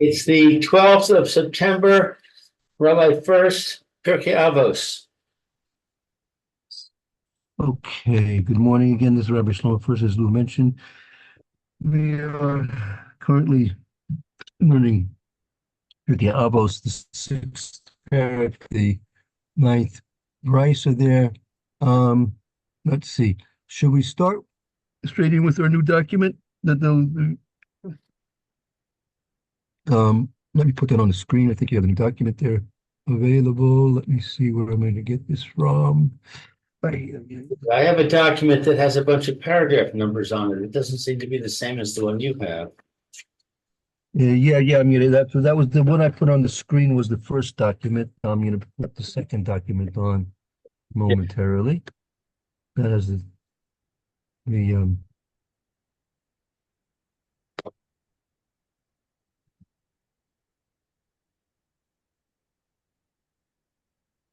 It's the 12th of September, Rabbi Furst, Pierke Avos. Okay, good morning again. This is Rabbi Shlomo Furst, as Lou mentioned. We are currently learning Pirkei Avos, the sixth parak, the ninth brisa there. Let's see. Should we start straight in with our new document? Let me put that on the screen. I think you have a new document there available. Let me see where I'm going to get this from. I have a document that has a bunch of paragraph numbers on it. It doesn't seem to be the same as the one you have. Yeah. I mean, that was the one I put on the screen was the first document. I'm going to put the second document on momentarily. That is the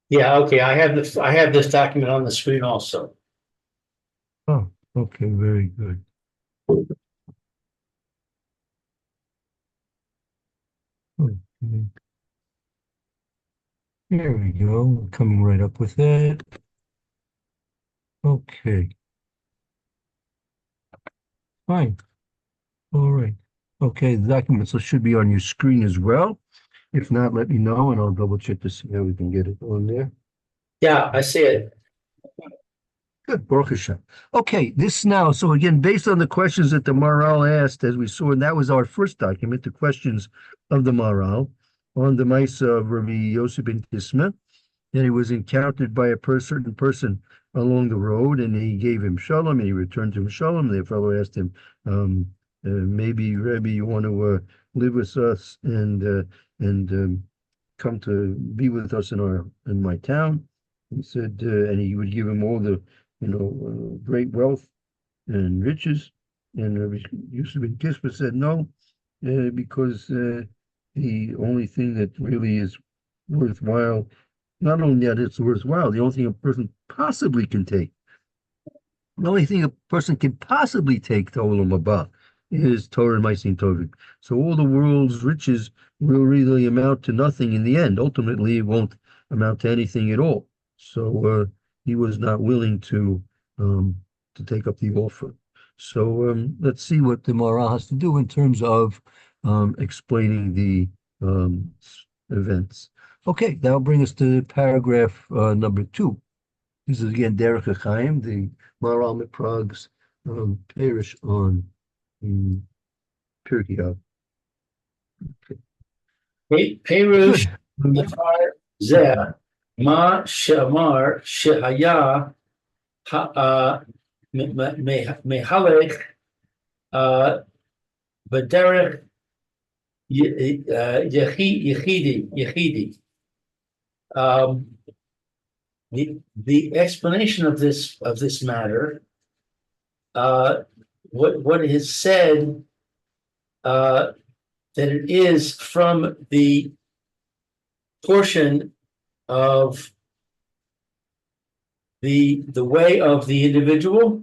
Yeah, okay. I have this document on the screen also. oh, okay, very good. Okay. Here we go. Coming right up with it. Okay, fine. All right. Okay, the document so should be on your screen as well. If not, let me know and I'll double check to see how we can get it on there. Yeah, I see it. Good, Baruch Hashem. Okay, this now, so again, based on the questions that the Maharal asked, as we saw, and that was our first document, the questions of the Maharal on the Maisa of Rabbi Yosef ben Kisma, that he was encountered by a certain person along the road, and he gave him shalom, and he returned to him shalom. The fellow asked him, maybe, Rabbi, you want to live with us and come to be with us in my town? He said, and he would give him all the great wealth and riches. And Rabbi Yosef ben Kispa said no, because the only thing that really is worthwhile, not only that it's worthwhile, the only thing a person possibly can take, the only thing a person can possibly take to Olam Haba is Torah and Ma'asim Tovim. So all the world's riches will really amount to nothing in the end. Ultimately, it won't amount to anything at all. So he was not willing to take up the offer. So let's see what the Maharal has to do in terms of explaining the events. Okay, that'll bring us to paragraph number 2. This is again Derech HaChaim, the Maharal Miprag's parish on Pirkei Av. Perush Zeh Ma Shamar Shehaya Mehalech B'derech Yechidi. The explanation of this matter, what it is said, that it is from the portion of the way of the individual.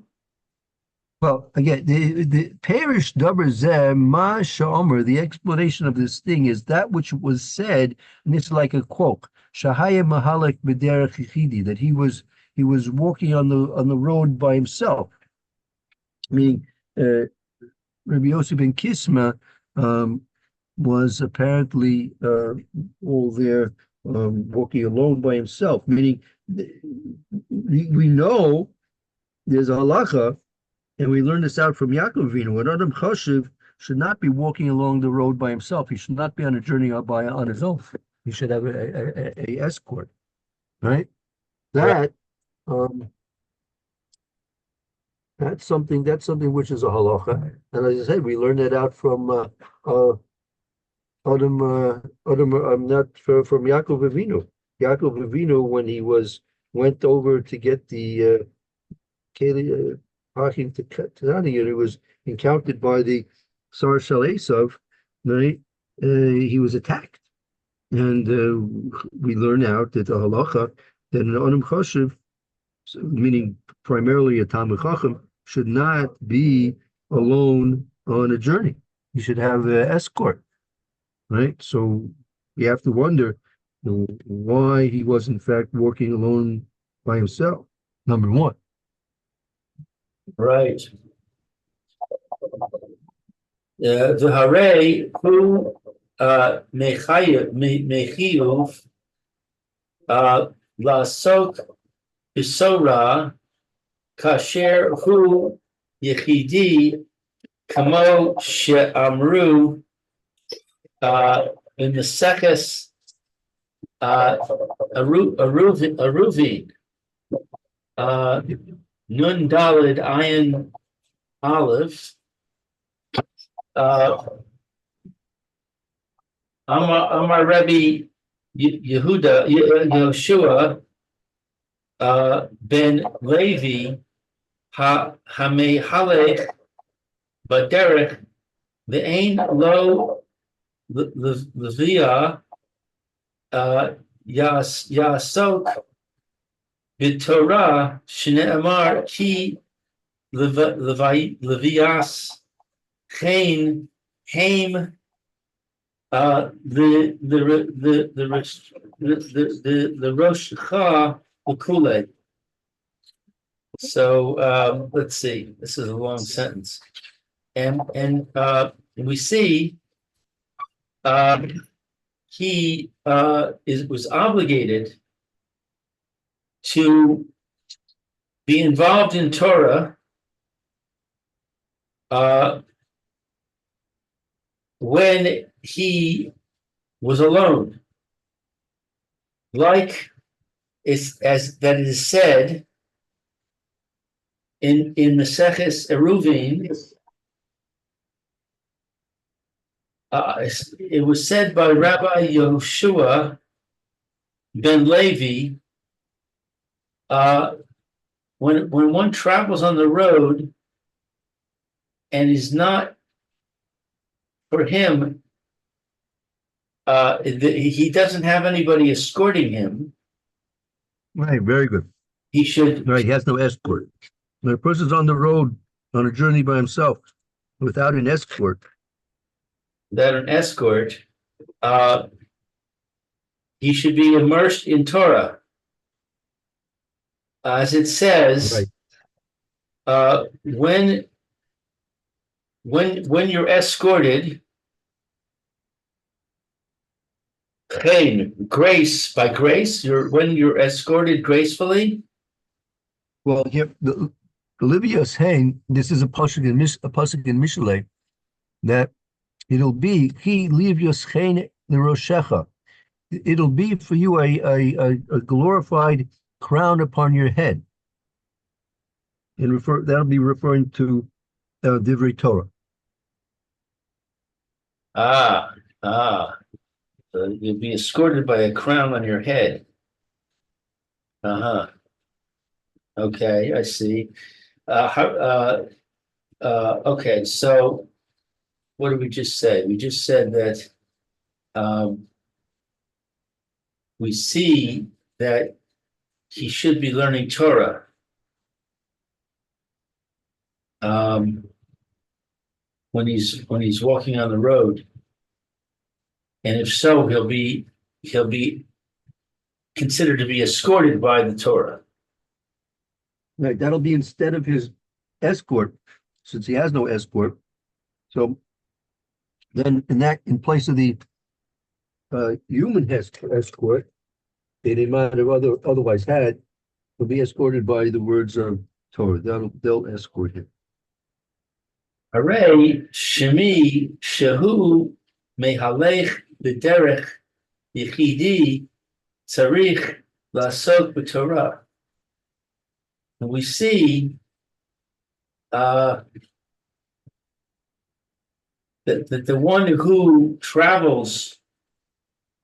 Well, again, the parish davar zeh ma sha'omer, the explanation of this thing is that which was said, and it's like a quote, Shahaya Mahalek b'derech yichidi, that he was walking on the road by himself. Meaning, Rabbi Yosef ben Kisma was apparently all there walking alone by himself. Meaning, we know there's a halacha, and we learn this out from Yaakov Avinu. An Adam Chashiv should not be walking along the road by himself. He should not be on a journey on his own. He should have a escort, right? That that's something which is a halacha. And as I said, we learned that out from Adam, not from Yaakov Avinu. Yaakov Avinu, when he went over to get the Keli Hachim to Tani, and he was encountered by the Sar Shal Esav, right? He was attacked. And we learn out that the halacha that an Adam Chashiv, meaning primarily a Talmid Chacham, should not be alone on a journey. You should have an escort, right? So you have to wonder, why he was in fact walking alone by himself. Number one. Right. The hare who mechiyuv lasok bisora kasher hu yechidi kamo she'amru in the Seches Aruvin Nun Dalid Ayin Olive Amar Rebbe Yehuda Yoshua ben Levi Hamehalech Baderech Ve'ein Lo Levia Yasok B'Torah Shne'amar Ki Levias Chain Haim the Rosh Cha Ukule. So let's see. This is a long sentence, and we see he was obligated to be involved in Torah when he was alone, like as that it is said in Maseches Eruvin. It was said by Rabbi Yoshua ben Levi, when one travels on the road and is not, for him, he doesn't have anybody escorting him. Right, very good. He should. Right, he has no escort. When a person's on the road on a journey by himself without an escort, he should be immersed in Torah, as it says. Right. When you're escorted, grace by grace, when you're escorted gracefully. Well, here the Livius Hain, this is a pasuk in Mishlei, that it'll be he Livius Hain the Roshecha. It'll be for you a glorified crown upon your head. And that'll be referring to Divrei Torah. You'll be escorted by a crown on your head. Okay, I see. Okay, so what did we just say? We just said that we see that he should be learning Torah. When he's walking on the road, and if so, he'll be considered to be escorted by the Torah. Right, that'll be instead of his escort, since he has no escort. So then, in place of the human escort that he might have otherwise had, will be escorted by the words of Torah. They'll escort him. Hooray, Shemi Shehu Mehalech B'derech Yechidi Tzarich Lasok B'Torah. And we see that the one who travels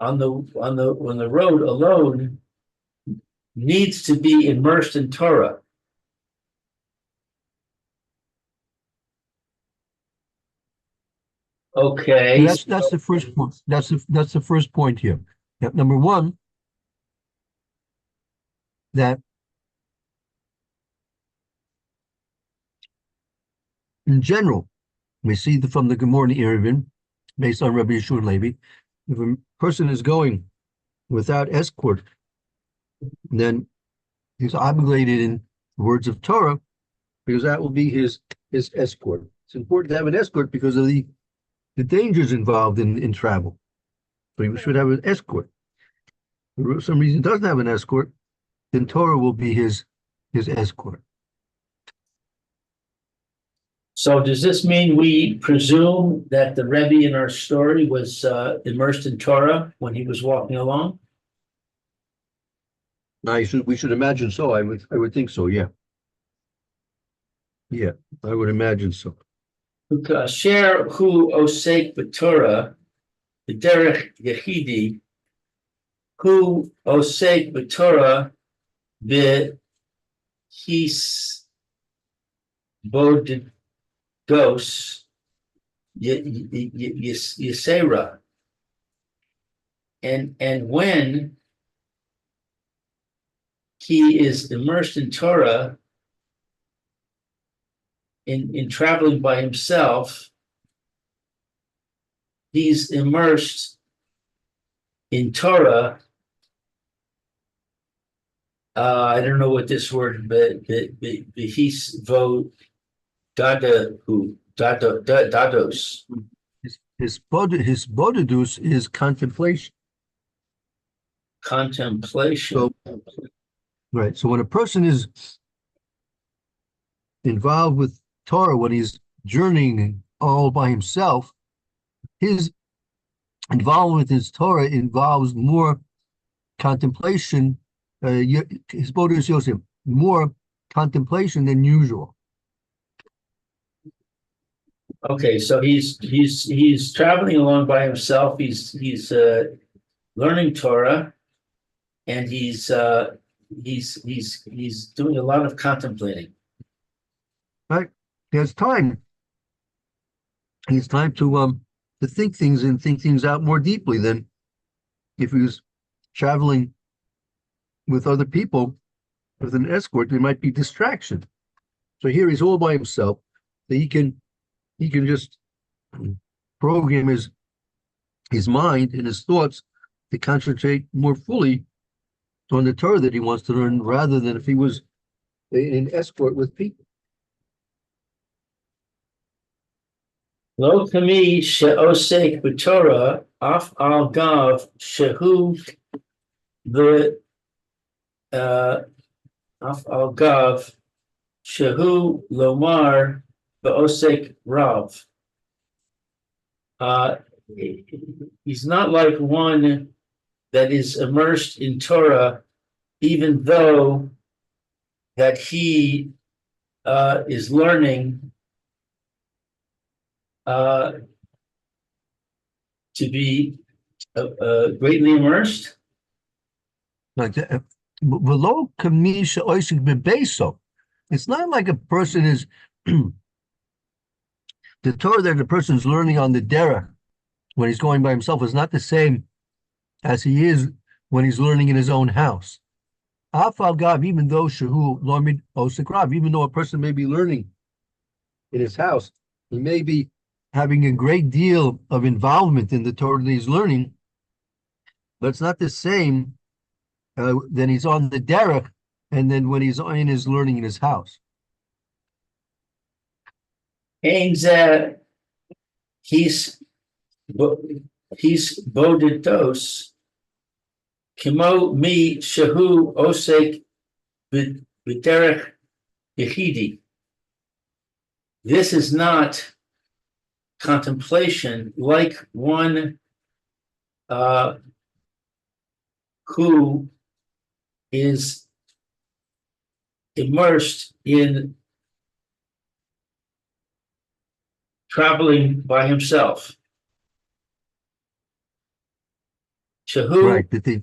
on the road alone needs to be immersed in Torah. Okay, that's the first point. That's the first point here. Yep. Number one, that in general, we see from the Gemara in Eruvin based on Rabbi Yeshua Levi. If a person is going without escort, then he's obligated in words of Torah, because that will be his escort. It's important to have an escort because of the dangers involved in travel. So he should have an escort. If for some reason doesn't have an escort, then Torah will be his escort. So does this mean we presume that the Rebbe in our story was immersed in Torah when he was walking along? We should imagine so. I would think so. Yeah. Yeah, I would imagine so. Asher hu osek b'Torah b'derech yechidi hu osek b'Torah b'his bodedos yisera. And when he is immersed in Torah, in traveling by himself, he's immersed in Torah. I don't know what this word, but he's dados. His bodedus is contemplation. Contemplation. So, right. So when a person is involved with Torah, when he's journeying all by himself, his involvement with his Torah involves more contemplation. His bodedus Yosef, more contemplation than usual. Okay, so he's traveling along by himself. He's learning Torah, and he's doing a lot of contemplating. Right, he has time. He has time to think things out more deeply than if he was traveling with other people with an escort. There might be distraction. So here he's all by himself. So he can just program his mind and his thoughts to concentrate more fully on the Torah that he wants to learn, rather than if he was in an escort with people. Lo kami she'osek b'Torah af al gav shehu the af al gav shehu lomar b'osek rav. He's not like one that is immersed in Torah, even though that he is learning to be greatly immersed. Like below kamisha oisik bebeso. It's not like a person is the Torah that the person is learning on the derech when he's going by himself is not the same as he is when he's learning in his own house. Afal gav, even though shehu lomid osik rav, even though a person may be learning in his house, he may be having a great deal of involvement in the Torah that he's learning, but it's not the same then he's on the derech, and then when he's in his learning in his house. He's bodidos kimo mi shehu osek b'derech yechidi. This is not contemplation like one who is immersed in traveling by himself. Shehu, Right, that the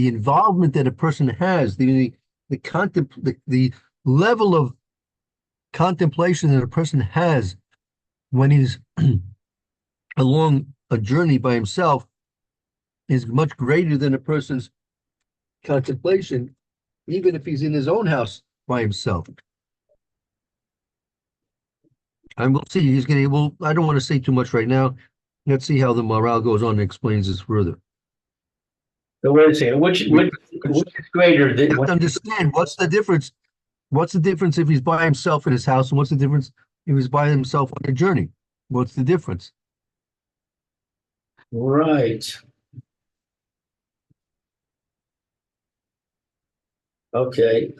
involvement that a person has, the level of contemplation that a person has when he's along a journey by himself is much greater than a person's contemplation, even if he's in his own house by himself. And we'll see. I don't want to say too much right now. Let's see how the morale goes on and explains this further. So wait a second, which is greater You than have to understand what's the difference. What's the difference if he's by himself in his house, and what's the difference if he's by himself on a journey? What's the difference? right? Okay.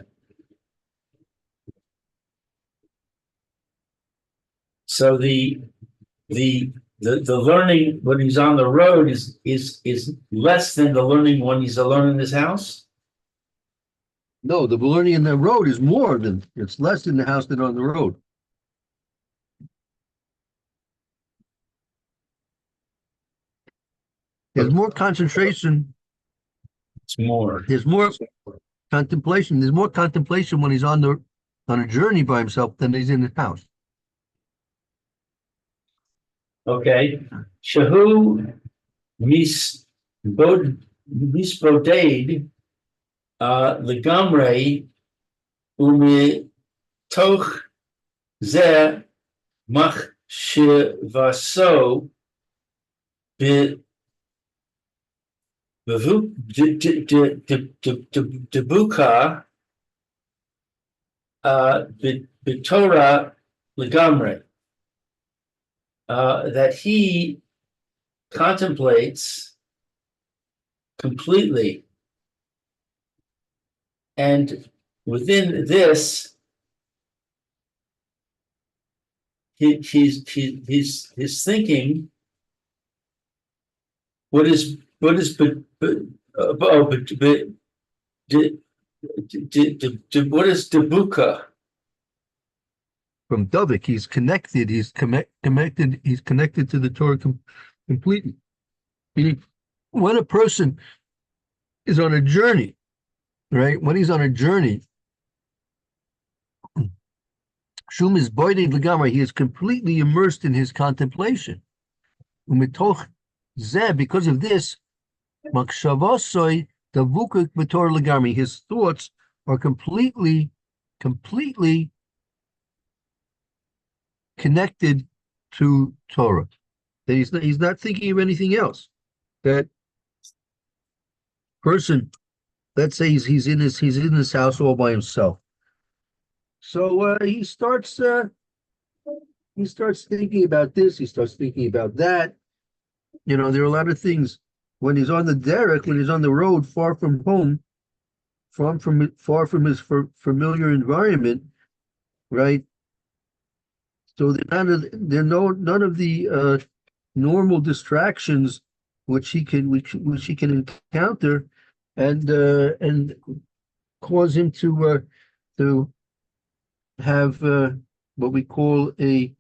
So the learning when he's on the road is less than the learning when he's alone in his house. No, the learning in the road is more than it's less in the house than on the road. There's more concentration. It's more. There's more contemplation. There's more contemplation when he's on a journey by himself than he's in the house. Okay. Shahu misboded legamre umitoch ze machshevaso debuka b'Torah legamre. That he contemplates completely, and within this, his thinking. What is debuka? From Davik, he's connected. He's connected. He's connected to the Torah completely. Meaning, when a person is on a journey, right? When he's on a journey, Shum is boiding legamra. He is completely immersed in his contemplation. Umitoch zeh, because of this, makshavasoy davukuk b'Torah legamri. His thoughts are completely connected to Torah. That he's not thinking of anything else. That person, let's say he's in his house all by himself. So he starts thinking about this. He starts thinking about that. You know, there are a lot of things when he's on the derek, when he's on the road, far from home, far from his familiar environment, right? So none of the normal distractions which he can encounter, and cause him to have what we call a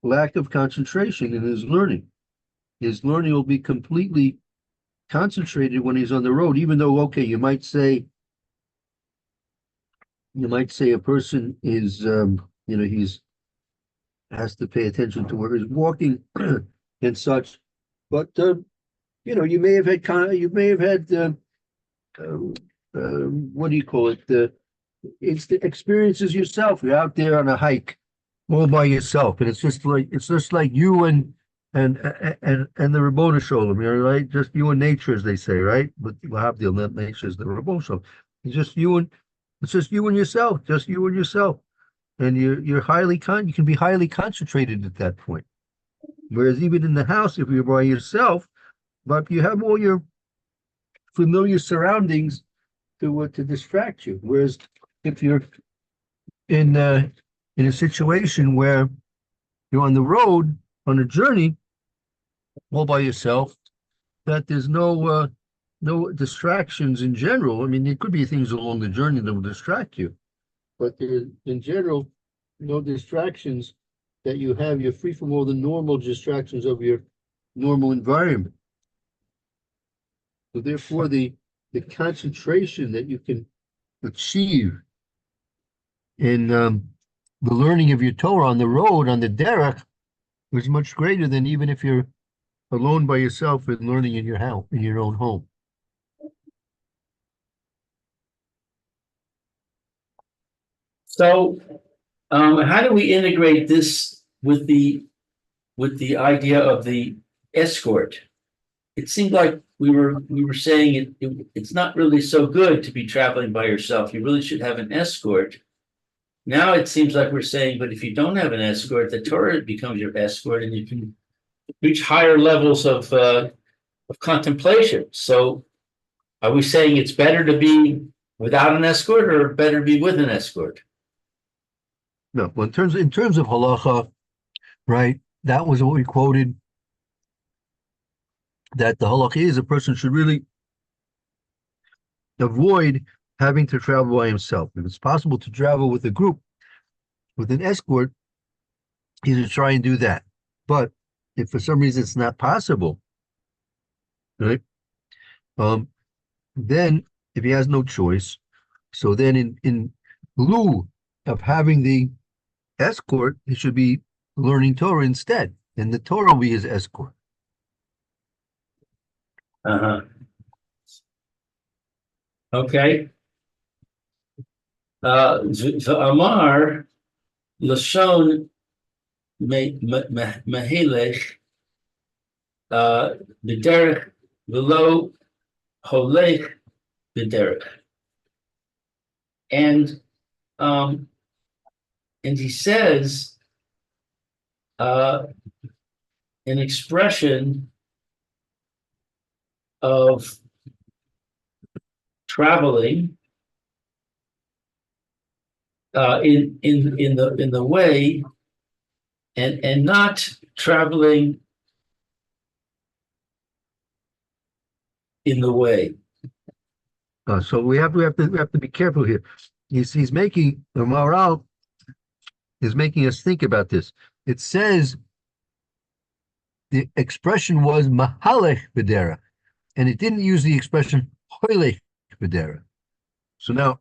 lack of concentration in his learning. His learning will be completely concentrated when he's on the road, even though, okay, you might say a person is he's has to pay attention to where he's walking and such. But you may have had what do you call it? It's the experiences yourself. You're out there on a hike all by yourself, and it's just like you and the Rabboni Sholem, right? Just you and nature, as they say, right? But Lahavdil, not nature is the Rabboni Sholem. It's just you and yourself, and you can be highly concentrated at that point. Whereas even in the house, if you're by yourself, but you have all your familiar surroundings to distract you. Whereas if you're in a situation where you're on the road on a journey all by yourself, that there's no distractions in general. I mean, there could be things along the journey that will distract you, but there's in general no distractions that you have. You're free from all the normal distractions of your normal environment. So therefore, the concentration that you can achieve in the learning of your Torah on the road, on the derech, is much greater than even if you're alone by yourself and learning in your house, in your own home. So, how do we integrate this with the idea of the escort. It seemed like we were saying it's not really so good to be traveling by yourself. You really should have an escort. Now it seems like we're saying, but if you don't have an escort, the Torah becomes your escort, and you can reach higher levels of contemplation. So, are we saying it's better to be without an escort, or better to be with an escort? No, well, in terms of halacha, right? That was what we quoted. That the halacha is a person should really avoid having to travel by himself. If it's possible to travel with a group, with an escort, he should try and do that. But if for some reason it's not possible, right? Then if he has no choice, so then in lieu of having the escort, he should be learning Torah instead, and the Torah will be his escort. Okay. Amar Lashon Mehelech B'derech V'lo Holech B'derech. And he says an expression of traveling in the way, and not traveling in the way. So we have to be careful here. He's making the Maharal is making us think about this. It says the expression was mahalech b'derech, and it didn't use the expression hoilech b'derech. So now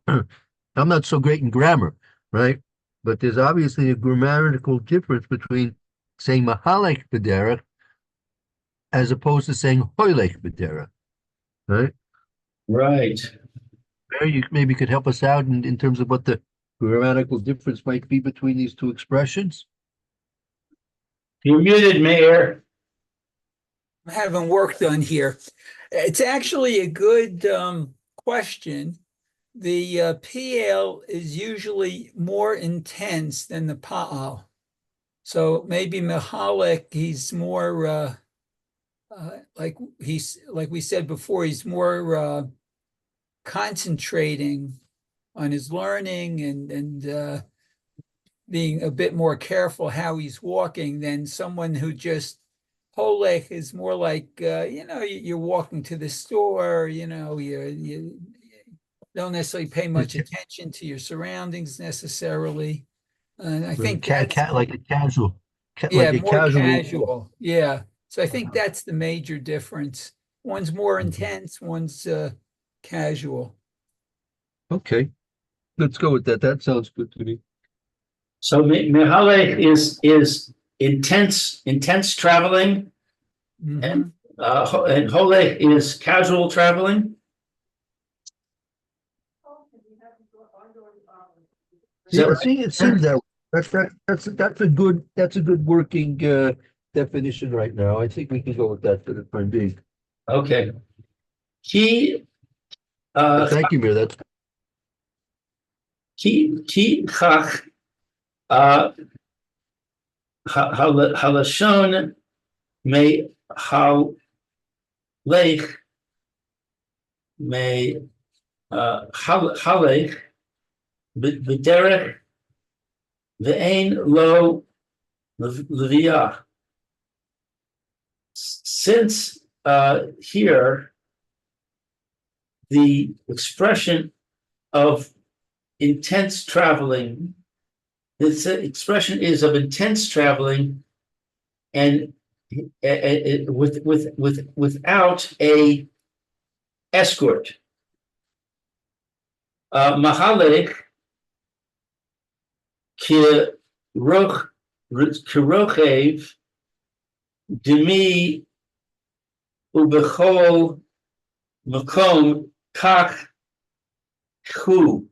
I'm not so great in grammar, right? But there's obviously a grammatical difference between saying mahalech b'derech as opposed to saying hoilech b'derech, right? Right. Mary, you maybe could help us out in terms of what the grammatical difference might be between these two expressions. You're muted, Mayor. I'm having work done here. It's actually a good question. The PL is usually more intense than the Pa'al. So maybe Mahalik, he's more like we said before, he's more concentrating on his learning and being a bit more careful how he's walking than someone who just Holech is more like you're walking to the store, you don't necessarily pay much attention to your surroundings necessarily. And I think that's like a casual, yeah, like a more casual. casual. Yeah. So I think that's the major difference. One's more intense, one's casual. Okay, let's go with that. That sounds good to me. So Mehalech is intense traveling, and Holech is casual traveling. Yeah, see, it seems that that's a good working definition right now. I think we can go with that for the time being. Okay. Ki Thank you, Mir. That's chach halashon me halech me halech b'derech ve'ein lo leviyah. Since here the expression of intense traveling, this expression is of intense traveling, and without a escort. Mahalech kirochev demi ubechol makom kach hu.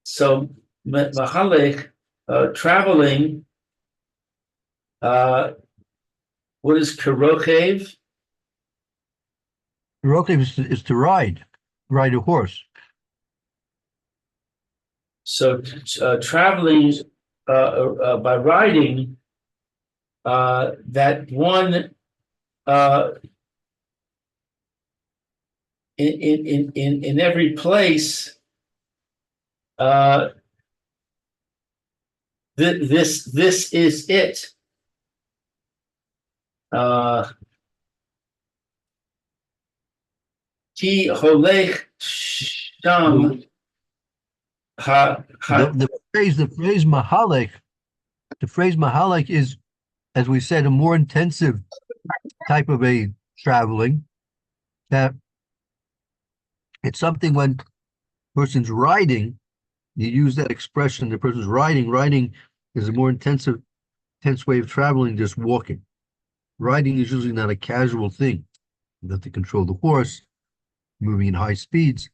So Mahalech traveling What is karochev? Rokev is to ride a horse. So traveling by riding, that one in every place. This is it. Ki holech sham The phrase mahalek, is, as we said, a more intensive type of a traveling. That it's something when a person's riding, you use that expression, the person's riding. Riding is a more intense way of traveling, just walking. Riding is usually not a casual thing. You have to control the horse, moving in high speeds.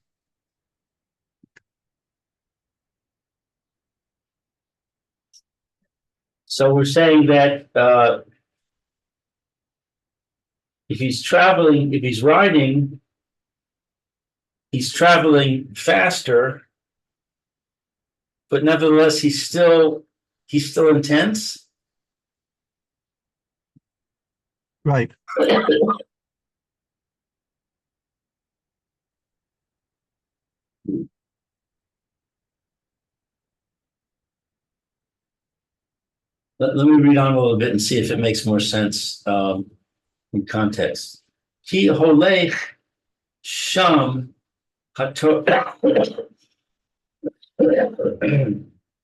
So we're saying that if he's riding, he's traveling faster, but nevertheless he's still intense. Right. Let me read on a little bit and see if it makes more sense in context. Ki holech sham hato.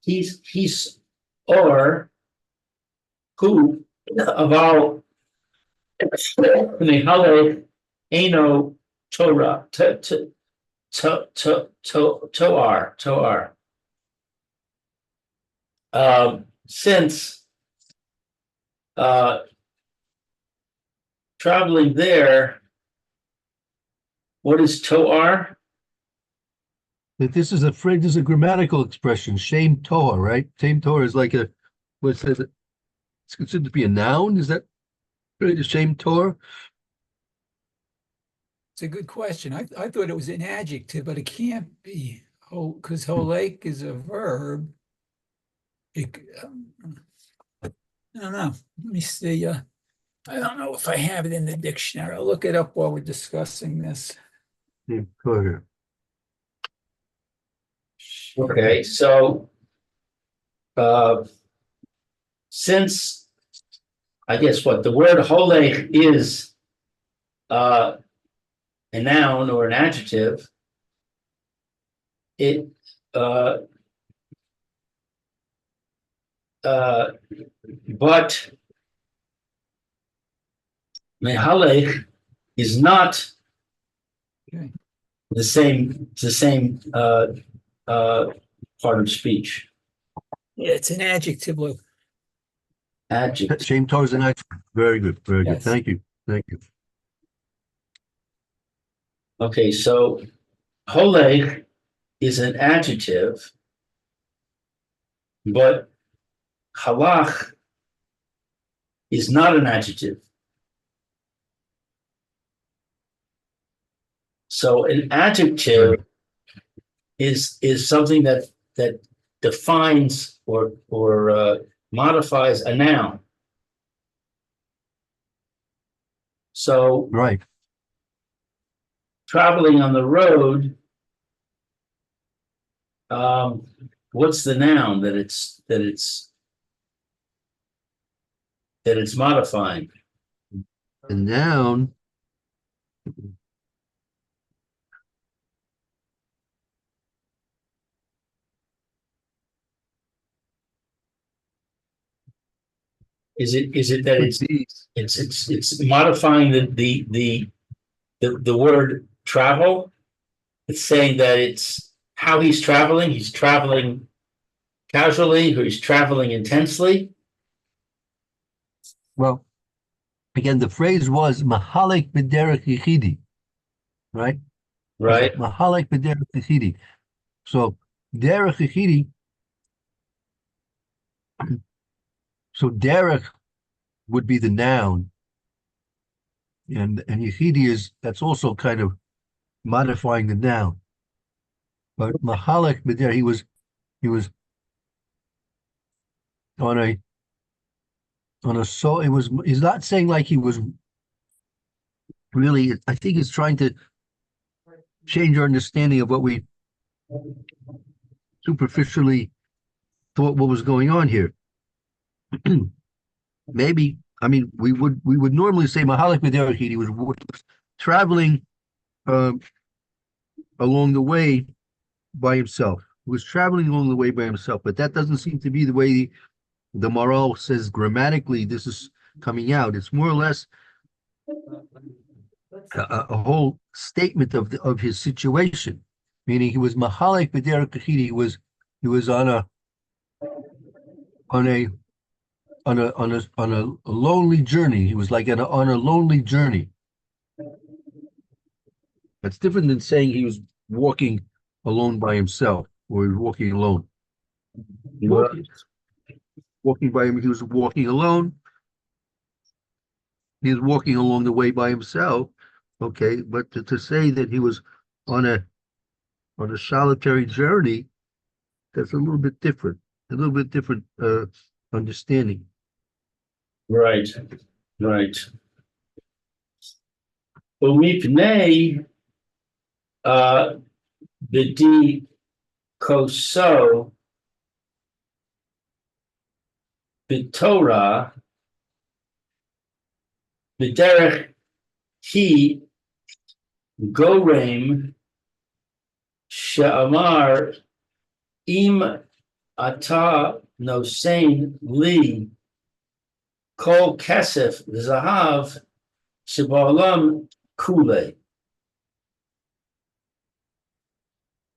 He's or who about Nehale Eno Torah Toar. Since traveling there, what is Toar? That this is a grammatical expression, shame Torah, right? Shame Torah is like it's considered to be a noun. Is that right? Shame Torah? It's a good question. I thought it was an adjective, but it can't be. Oh, because holek is a verb. I don't know. Let me see. I don't know if I have it in the dictionary. I'll look it up while we're discussing this. Yeah, go ahead. Okay, so since I guess what the word holech is a noun or an adjective, it but mehalech is not Okay. the same part of speech. Yeah, it's an adjective, Lou. Adjective. Shame Torah is an adjective. Very good. Very good. Yes. Thank you. Okay, so holech is an adjective, but halach is not an adjective. So an adjective is something that defines or modifies a noun. So Right. traveling on the road, what's the noun that it's modifying? The noun. Is it that it's modifying the word travel? It's saying that it's how he's traveling. He's traveling casually, or he's traveling intensely. Well, again, the phrase was mahalek b'derech yichidi, right? Right. Mahalek b'derech yichidi. So derech yichidi. So derech would be the noun. And Yechidi that's also kind of modifying the noun. But Mahalek B'der, he was on a he's not saying like he was really, I think he's trying to change our understanding of what we superficially thought what was going on here. Maybe, I mean, we would normally say Mahalik B'der, he was traveling along the way by himself. He was traveling along the way by himself, but that doesn't seem to be the way the Maral says grammatically this is coming out. It's more or less a whole statement of his situation, meaning he was Mahalik B'der Kachidi. He was on a lonely journey. He was like on a lonely journey. That's different than saying he was walking alone by himself, or he was walking alone. Walking by him, he was walking alone. He was walking along the way by himself. Okay, but to say that he was on a solitary journey, that's a little bit different. A little bit different understanding. Right. Umipnei b'di koso b'Torah b'derech he gorem she'amar im ata nosein li kol kesef zahav sheba'olam kule.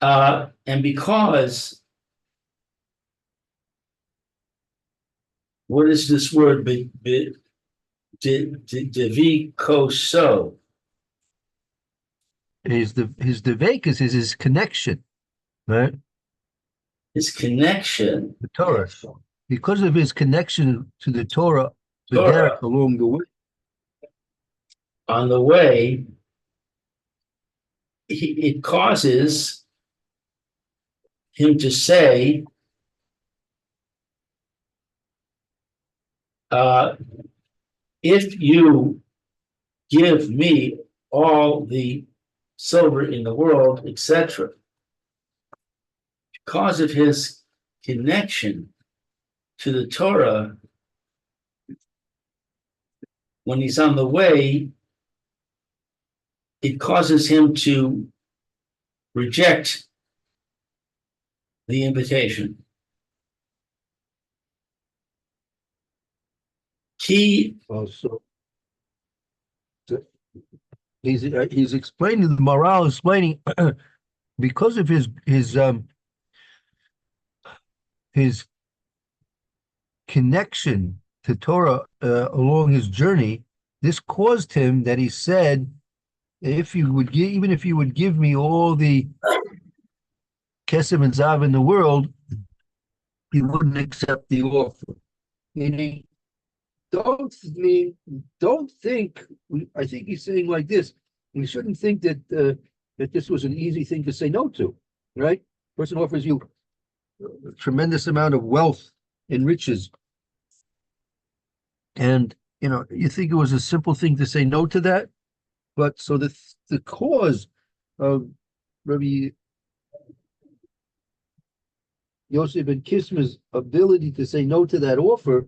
And because, what is this word? Devi koso. His devekas is his connection, right? His connection. The Torah. Because of his connection to the Torah, along the way. On the way, it causes him to say, if you give me all the silver in the world, etc., because of his connection to the Torah, when he's on the way, it causes him to reject the invitation. Also, he's explaining, the morale explaining because of his connection to Torah along his journey. This caused him that he said, even if you would give me all the kesef and zav in the world, he wouldn't accept the offer. Meaning, don't think. I think he's saying like this. We shouldn't think that that this was an easy thing to say no to, right? Person offers you a tremendous amount of wealth and riches, and you think it was a simple thing to say no to that. But so the cause of Rabbi Yosef ben Kisma's ability to say no to that offer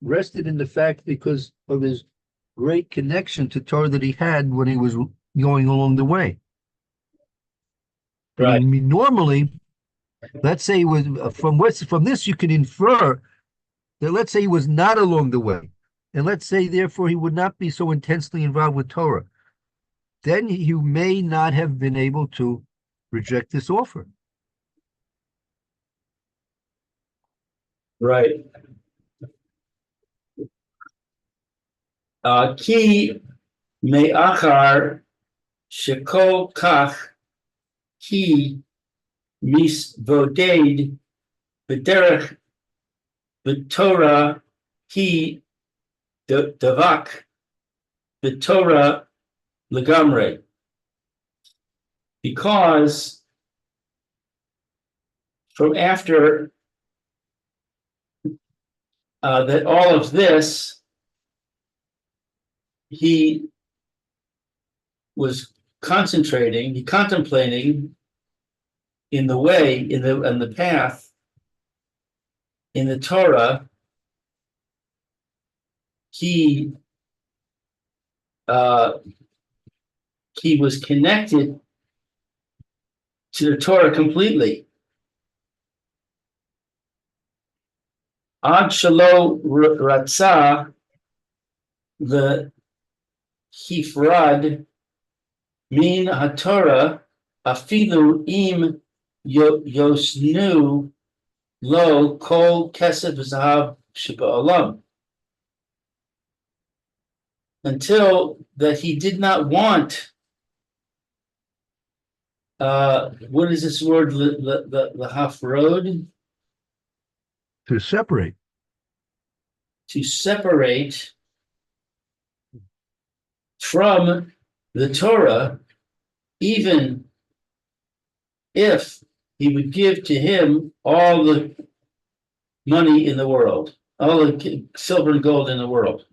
rested in the fact because of his great connection to Torah that he had when he was going along the way. Right. I mean, normally, let's say from this you can infer that, let's say he was not along the way, and let's say therefore he would not be so intensely involved with Torah. Then you may not have been able to reject this offer. Right. Ki me'achar shekol kach ki misvoded b'derech b'Torah ki davak the Torah legamre, because from after that all of this, he was contemplating in the way, in the path, in the Torah. He was connected to the Torah completely. Ad shelo ratzah the hifrad min haTorah afilu im yosnu lo kol kesed v'zahav sheba'olam, until that he did not want what is this word, the hafrod, To separate. to separate from the Torah, even if he would give to him all the money in the world, all the silver and gold in the world.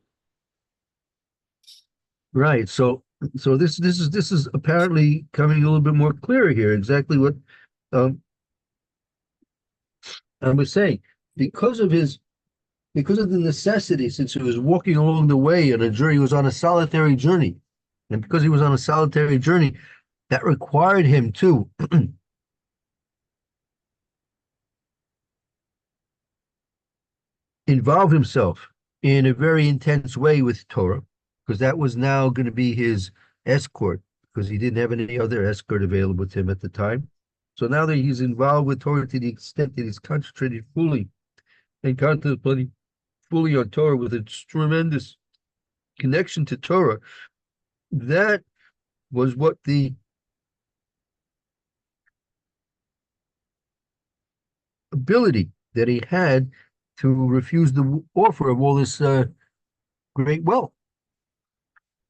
Right. So this is apparently coming a little bit more clear here. Exactly what I was saying. Because of the necessity, since he was walking along the way on a journey, he was on a solitary journey. And because he was on a solitary journey, that required him to involve himself in a very intense way with Torah, because that was now going to be his escort, because he didn't have any other escort available to him at the time. So now that he's involved with Torah to the extent that he's concentrated fully and contemplating fully on Torah with its tremendous connection to Torah, that was what the ability that he had to refuse the offer of all this great wealth.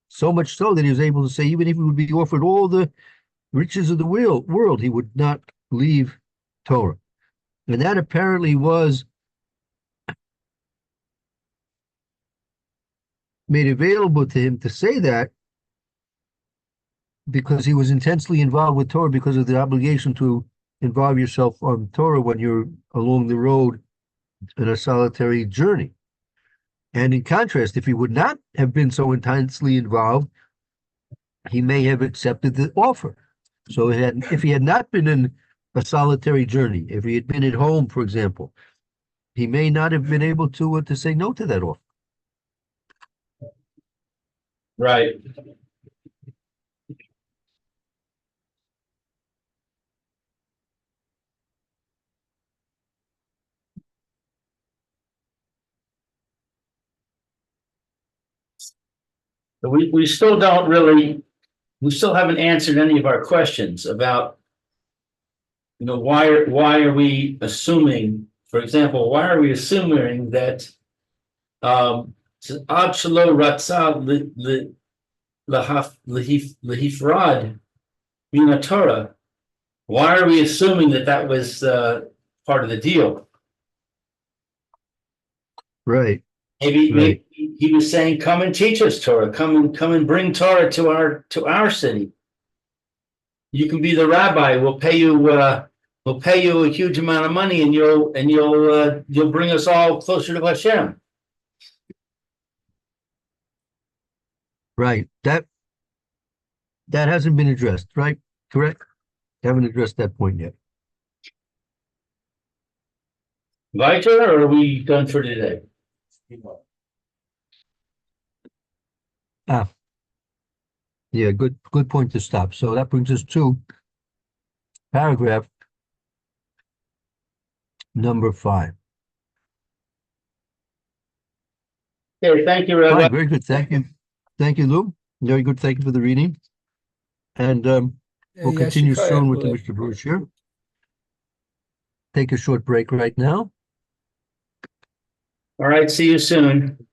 So much so that he was able to say, even if he would be offered all the riches of the world, he would not leave Torah. And that apparently was made available to him to say that because he was intensely involved with Torah, because of the obligation to involve yourself on Torah when you're along the road in a solitary journey. And in contrast, if he would not have been so intensely involved, he may have accepted the offer. So if he had not been in a solitary journey, if he had been at home, for example, he may not have been able to say no to that offer. Right. But we still don't really, we still haven't answered any of our questions about, why are we assuming, for example, why are we assuming that Ad shelo ratzah lehifrad min Torah? Why are we assuming that was part of the deal? Right. Maybe he was saying, "Come and teach us Torah. Come and bring Torah to our city. You can be the rabbi. We'll pay you a huge amount of money, and you'll bring us all closer to Hashem." Right. That hasn't been addressed, right? Correct? Haven't addressed that point yet. Weiter, or are we done for today? Yeah, good point to stop. So that brings us to paragraph number 5. Okay, thank you, Rabbi. Fine, very good. Thank you. Thank you, Lou. Very good. Thank you for the reading. And we'll continue soon with the Mr. Bruce here. Take a short break right now. All right, see you soon.